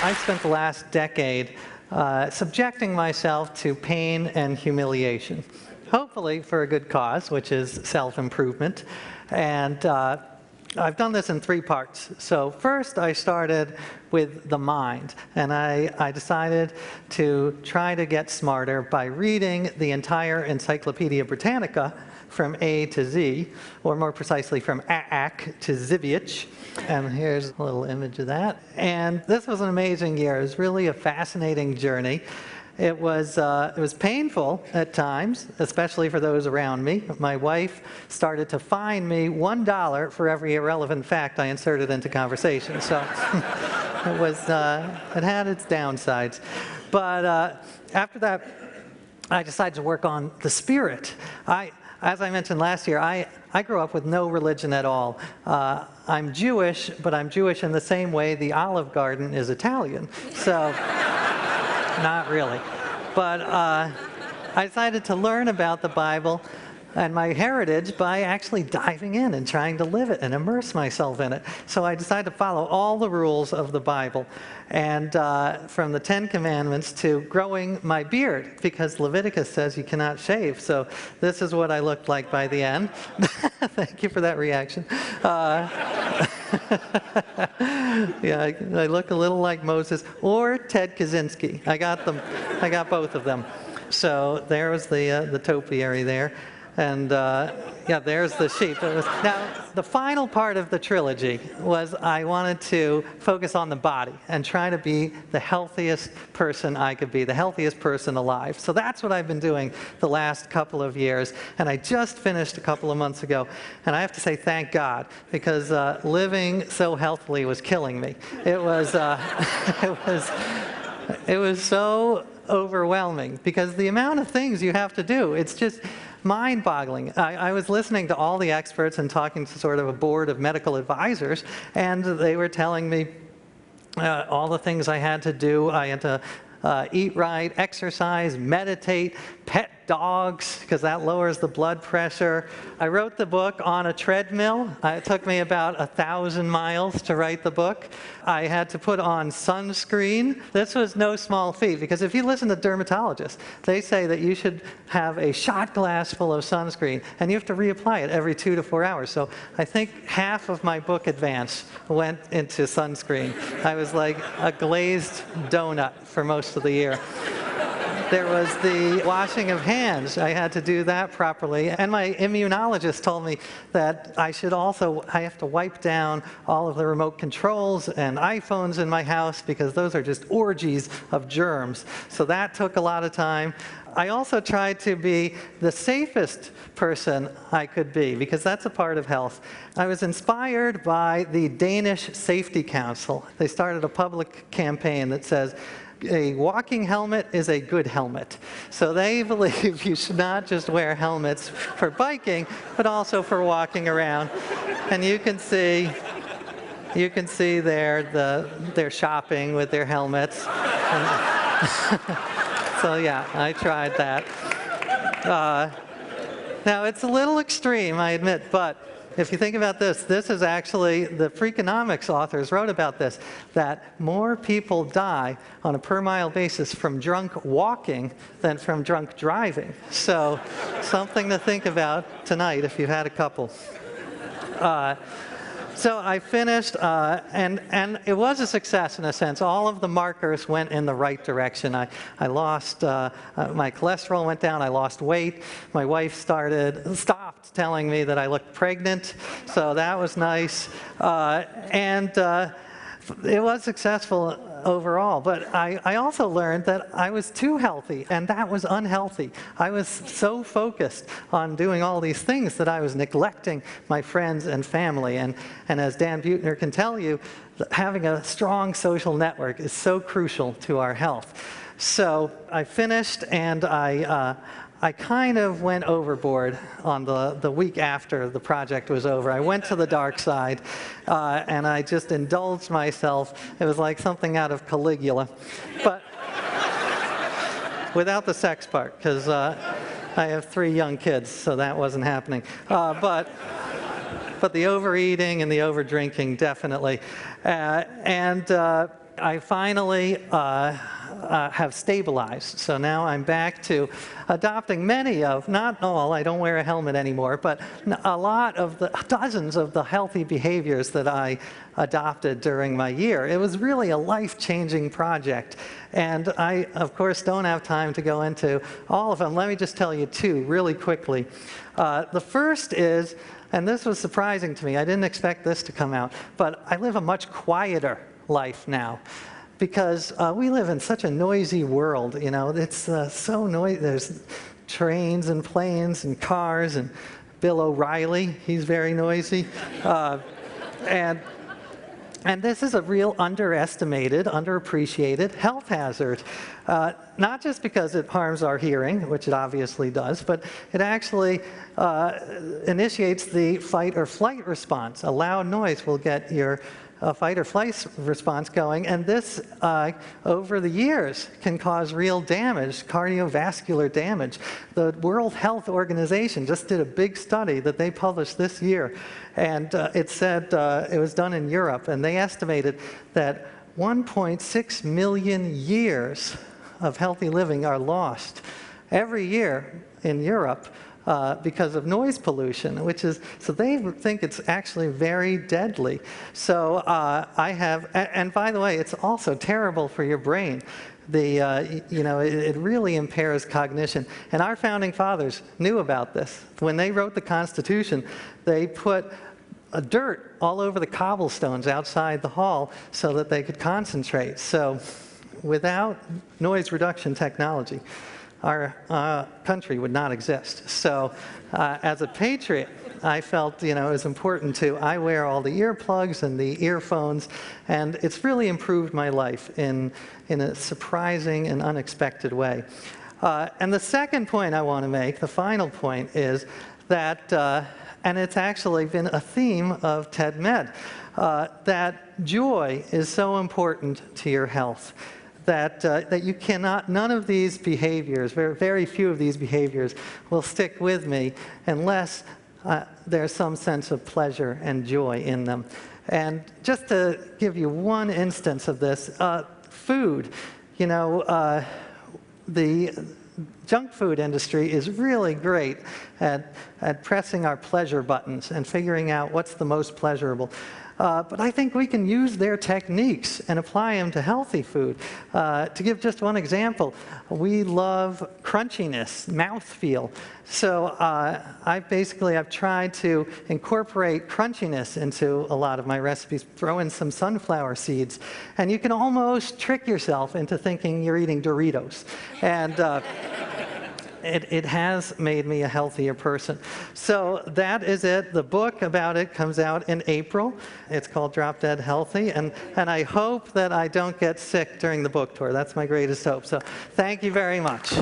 I spent the last decade subjecting myself to pain and humiliation, hopefully for a good cause, which is self-improvement. And I've done this in 3 parts. So first I started with the mind, and I decided to try to get smarter by reading the entire Encyclopedia Britannica from A to Z, or more precisely from Aak to Ziviec. And here's a little image of that. And this was an amazing year. It was really a fascinating journey. It was painful at times, especially for those around me. My wife started to fine me $1 for every irrelevant fact I inserted into conversation. So it had its downsides. But after that, I decided to work on the spirit. As I mentioned last year, I grew up with no religion at all. I'm Jewish, but I'm Jewish in the same way the Olive Garden is Italian. So, not really. But I decided to learn about the Bible and my heritage by actually diving in and trying to live it and immerse myself in it. So I decided to follow all the rules of the Bible, and from the 10 Commandments to growing my beard, because Leviticus says you cannot shave. So this is what I looked like by the end. Thank you for that reaction. Yeah, I look a little like Moses or Ted Kaczynski. I got both of them. So there was the topiary there. And yeah, there's the sheep. Now, the final part of the trilogy was I wanted to focus on the body and try to be the healthiest person I could be, the healthiest person alive. So that's what I've been doing the last couple of years. And I just finished a couple of months ago. And I have to say thank God, because living so healthily was killing me. It was so overwhelming, because the amount of things you have to do, it's just mind-boggling. I was listening to all the experts and talking to sort of a board of medical advisors, and they were telling me all the things I had to do. I had to eat right, exercise, meditate, pet dogs, because that lowers the blood pressure. I wrote the book on a treadmill. It took me about 1,000 miles to write the book. I had to put on sunscreen. This was no small feat, because if you listen to dermatologists, they say that you should have a shot glass full of sunscreen, and you have to reapply it every 2 to 4 hours. So I think half of my book advance went into sunscreen. I was like a glazed donut for most of the year. There was the washing of hands. I had to do that properly. And my immunologist told me that I have to wipe down all of the remote controls and iPhones in my house, because those are just orgies of germs. So that took a lot of time. I also tried to be the safest person I could be, because that's a part of health. I was inspired by the Danish Safety Council. They started a public campaign that says, a walking helmet is a good helmet. So they believe you should not just wear helmets for biking, but also for walking around. And you can see there they're shopping with their helmets. So yeah, I tried that. Now it's a little extreme, I admit, but if you think about this, this is actually, the Freakonomics authors wrote about this, that more people die on a per mile basis from drunk walking than from drunk driving. So something to think about tonight if you've had a couple. So I finished, and it was a success in a sense. All of the markers went in the right direction. I lost, my cholesterol went down, I lost weight. My wife stopped telling me that I looked pregnant, so that was nice. And it was successful overall, but I also learned that I was too healthy, and that was unhealthy. I was so focused on doing all these things that I was neglecting my friends and family, and as Dan Buettner can tell you, having a strong social network is so crucial to our health. So I finished, and I kind of went overboard on the week after the project was over. I went to the dark side, and I just indulged myself. It was like something out of Caligula, but without the sex part, because I have 3 young kids, so that wasn't happening. But the overeating and the overdrinking, definitely. I finally have stabilized. So now I'm back to adopting many of, not all, I don't wear a helmet anymore, but a lot of the, dozens of the healthy behaviors that I adopted during my year. It was really a life-changing project. And I, of course, don't have time to go into all of them. Let me just tell you two really quickly. The first is, and this was surprising to me, I didn't expect this to come out, but I live a much quieter life now. Because we live in such a noisy world, you know, it's so noisy. There's trains and planes and cars and Bill O'Reilly, he's very noisy. And this is a real underestimated, underappreciated health hazard. Not just because it harms our hearing, which it obviously does, but it actually initiates the fight or flight response. A loud noise will get your fight or flight response going, and this, over the years, can cause real damage, cardiovascular damage. The World Health Organization just did a big study that they published this year, and it said, it was done in Europe, and they estimated that 1.6 million years of healthy living are lost every year in Europe because of noise pollution, which is, so they think it's actually very deadly. So I have, and by the way, it's also terrible for your brain. You know, it really impairs cognition. And our founding fathers knew about this. When they wrote the Constitution, they put dirt all over the cobblestones outside the hall so that they could concentrate. So without noise reduction technology, our country would not exist. So as a patriot, I felt, you know, it was important to, I wear all the earplugs and the earphones, and it's really improved my life in a surprising and unexpected way. And the second point I want to make, the final point, is that, and it's actually been a theme of TEDMED, that joy is so important to your health. That you cannot, none of these behaviors, very few of these behaviors will stick with me unless there's some sense of pleasure and joy in them. And just to give you one instance of this, food, you know, the junk food industry is really great at pressing our pleasure buttons and figuring out what's the most pleasurable. But I think we can use their techniques and apply them to healthy food. To give just one example, we love crunchiness, mouthfeel. So I've tried to incorporate crunchiness into a lot of my recipes, throw in some sunflower seeds, and you can almost trick yourself into thinking you're eating Doritos. And it has made me a healthier person. So that is it. The book about it comes out in April. It's called Drop Dead Healthy, and I hope that I don't get sick during the book tour. That's my greatest hope. So thank you very much.